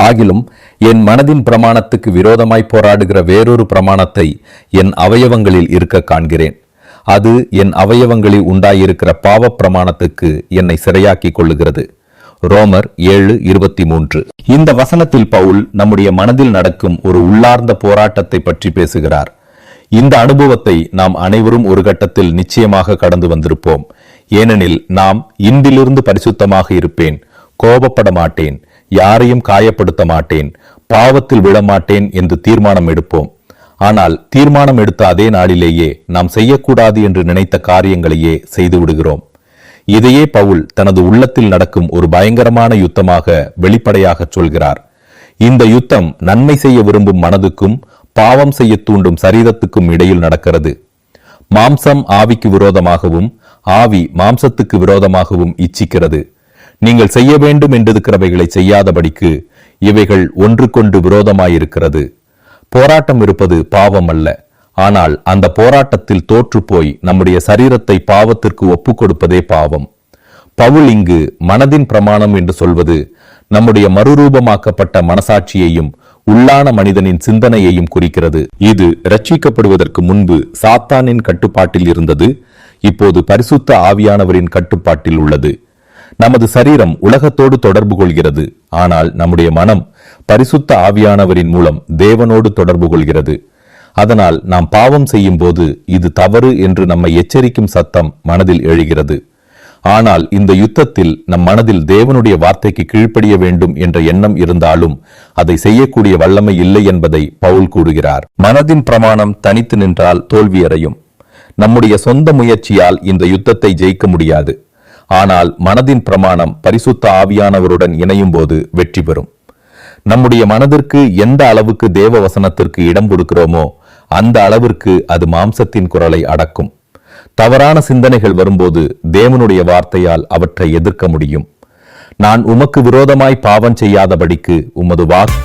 ஆகிலும் என் மனதின் பிரமாணத்துக்கு விரோதமாய் போராடுகிற வேறொரு பிரமாணத்தை என் அவயவங்களில் இருக்க காண்கிறேன். அது என் அவயவங்களில் உண்டாயிருக்கிற பாவ பிரமாணத்துக்கு என்னை சிறையாக்கிக் கொள்ளுகிறது. ரோமர் 7:23. இந்த வசனத்தில் பவுல் நம்முடைய மனதில் நடக்கும் ஒரு உள்ளார்ந்த போராட்டத்தை பற்றி பேசுகிறார். இந்த அனுபவத்தை நாம் அனைவரும் ஒரு கட்டத்தில் நிச்சயமாக கடந்து வந்திருப்போம். ஏனெனில் நாம் இன்றிலிருந்து பரிசுத்தமாக இருப்பேன், கோபப்பட மாட்டேன், யாரையும் காயப்படுத்த மாட்டேன், பாவத்தில் விழமாட்டேன் என்று தீர்மானம் எடுப்போம். ஆனால் தீர்மானம் எடுத்த அதே நாளிலேயே நாம் செய்யக்கூடாது என்று நினைத்த காரியங்களையே செய்து விடுகிறோம். இதையே பவுல் தனது உள்ளத்தில் நடக்கும் ஒரு பயங்கரமான யுத்தமாக வெளிப்படையாக சொல்கிறார். இந்த யுத்தம் நன்மை செய்ய விரும்பும் மனதுக்கும் பாவம் செய்ய தூண்டும் சரீரத்துக்கும் இடையில் நடக்கிறது. மாம்சம் ஆவிக்கு விரோதமாகவும் ஆவி மாம்சத்துக்கு விரோதமாகவும் இச்சிக்கிறது. நீங்கள் செய்ய வேண்டும் என்றிருக்கிறவைகளை செய்யாதபடிக்கு இவைகள் ஒன்றுக்கொண்டு விரோதமாயிருக்கிறது. போராட்டம் இருப்பது பாவம் அல்ல, ஆனால் அந்த போராட்டத்தில் தோற்று போய் நம்முடைய சரீரத்தை பாவத்திற்கு ஒப்புக் கொடுப்பதே பாவம். பவுல் இங்கு மனதின் பிரமாணம் என்று சொல்வது நம்முடைய மறுரூபமாக்கப்பட்ட மனசாட்சியையும் உள்ளான மனிதனின் சிந்தனையையும் குறிக்கிறது. இது ரட்சிக்கப்படுவதற்கு முன்பு சாத்தானின் கட்டுப்பாட்டில் இருந்தது, இப்போது பரிசுத்த ஆவியானவரின் கட்டுப்பாட்டில் உள்ளது. நமது சரீரம் உலகத்தோடு தொடர்பு கொள்கிறது, ஆனால் நம்முடைய மனம் பரிசுத்த ஆவியானவரின் மூலம் தேவனோடு தொடர்பு கொள்கிறது. அதனால் நாம் பாவம் செய்யும் போது இது தவறு என்று நம்மை எச்சரிக்கும் சத்தம் மனதில் எழுகிறது. ஆனால் இந்த யுத்தத்தில் நம் மனதில் தேவனுடைய வார்த்தைக்கு கீழ்ப்படிய வேண்டும் என்ற எண்ணம் இருந்தாலும் அதை செய்யக்கூடிய வல்லமை இல்லை என்பதை பவுல் கூறுகிறார். மனதின் பிரமாணம் தனித்து நின்றால் தோல்வியடையும். நம்முடைய சொந்த முயற்சியால் இந்த யுத்தத்தை ஜெயிக்க முடியாது. ஆனால் மனதின் பிரமாணம் பரிசுத்த ஆவியானவருடன் இணையும் போது வெற்றி பெறும். நம்முடைய மனதிற்கு எந்த அளவுக்கு தேவ வசனத்திற்கு இடம் கொடுக்கிறோமோ அந்த அளவிற்கு அது மாம்சத்தின் குரலை அடக்கும். தவறான சிந்தனைகள் வரும்போது தேவனுடைய வார்த்தையால் அவற்றை எதிர்க்க முடியும். நான் உமக்கு விரோதமாய் பாவம் செய்யாதபடிக்கு உமது வாக்கு